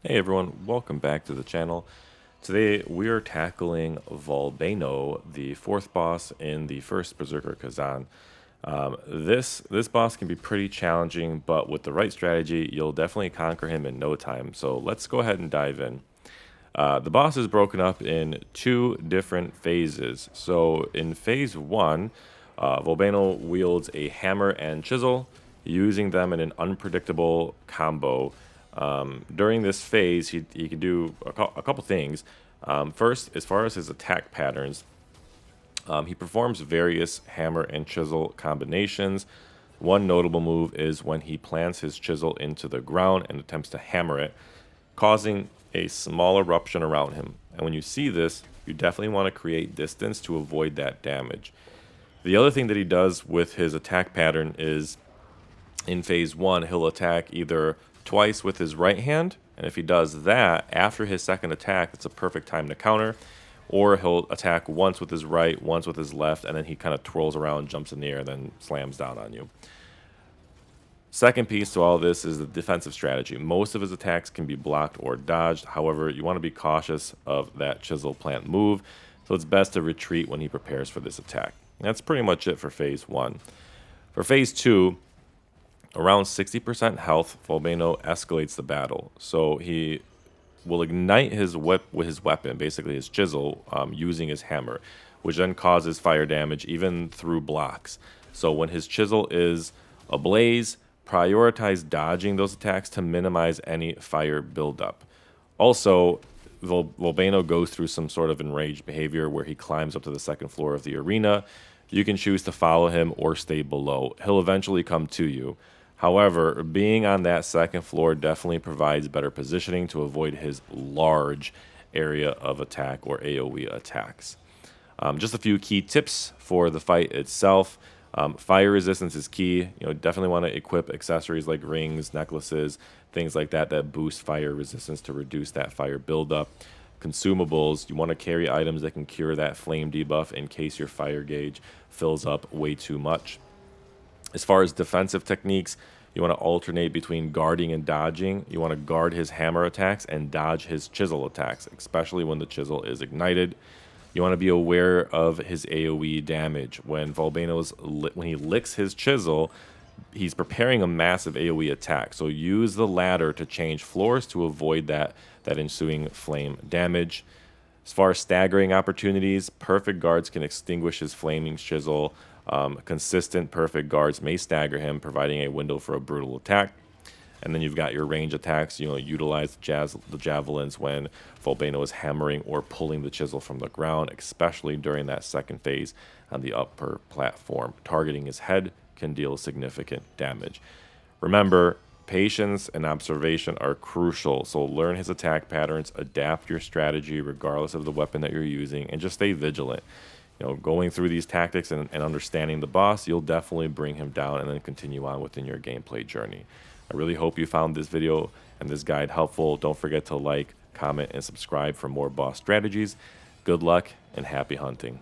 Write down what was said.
Hey everyone, welcome back to the channel. Today we are tackling Volbaino, the fourth boss in the first Berserker Khazan. This boss can be pretty challenging, but with the right strategy, you'll definitely conquer him in no time. So let's go ahead and dive in. The boss is broken up in two different phases. So in phase one, Volbaino wields a hammer and chisel, using them in an unpredictable combo. During this phase, he can do a couple things. First, as far as his attack patterns, he performs various hammer and chisel combinations. One notable move is when he plants his chisel into the ground and attempts to hammer it, causing a small eruption around him. And when you see this, you definitely want to create distance to avoid that damage. The other thing that he does with his attack pattern is in phase one, he'll attack either twice with his right hand, and if he does that after his second attack, it's a perfect time to counter. Or he'll attack once with his right, once with his left, and then he kind of twirls around, jumps in the air, then slams down on you. Second piece to all of this is the defensive strategy. Most of his attacks can be blocked or dodged. However, you want to be cautious of that chisel plant move, so it's best to retreat when he prepares for this attack. That's pretty much it for phase one. For phase two, around 60% health, Volbaino escalates the battle. So he will ignite his weapon, basically his chisel, using his hammer, which then causes fire damage even through blocks. So when his chisel is ablaze, prioritize dodging those attacks to minimize any fire buildup. Also, Volbaino goes through some sort of enraged behavior where he climbs up to the second floor of the arena. You can choose to follow him or stay below. He'll eventually come to you. However, being on that second floor definitely provides better positioning to avoid his large area of attack or AoE attacks. Just a few key tips for the fight itself. Fire resistance is key. Definitely want to equip accessories like rings, necklaces, things like that that boost fire resistance to reduce that fire buildup. Consumables, you want to carry items that can cure that flame debuff in case your fire gauge fills up way too much. As far as defensive techniques, you want to alternate between guarding and dodging. You want to guard his hammer attacks and dodge his chisel attacks, especially when the chisel is ignited. You want to be aware of his AoE damage. When when he licks his chisel, he's preparing a massive AoE attack. So use the ladder to change floors to avoid that ensuing flame damage. As far as staggering opportunities, perfect guards can extinguish his flaming chisel. Consistent perfect guards may stagger him, providing a window for a brutal attack. And then you've got your range attacks. Utilize the javelins when Volbaino is hammering or pulling the chisel from the ground, especially during that second phase on the upper platform. Targeting his head can deal significant damage. Remember, patience and observation are crucial, so learn his attack patterns, adapt your strategy regardless of the weapon that you're using, and just stay vigilant. Going through these tactics and understanding the boss, you'll definitely bring him down and then continue on within your gameplay journey. I really hope you found this video and this guide helpful. Don't forget to like, comment, and subscribe for more boss strategies. Good luck and happy hunting.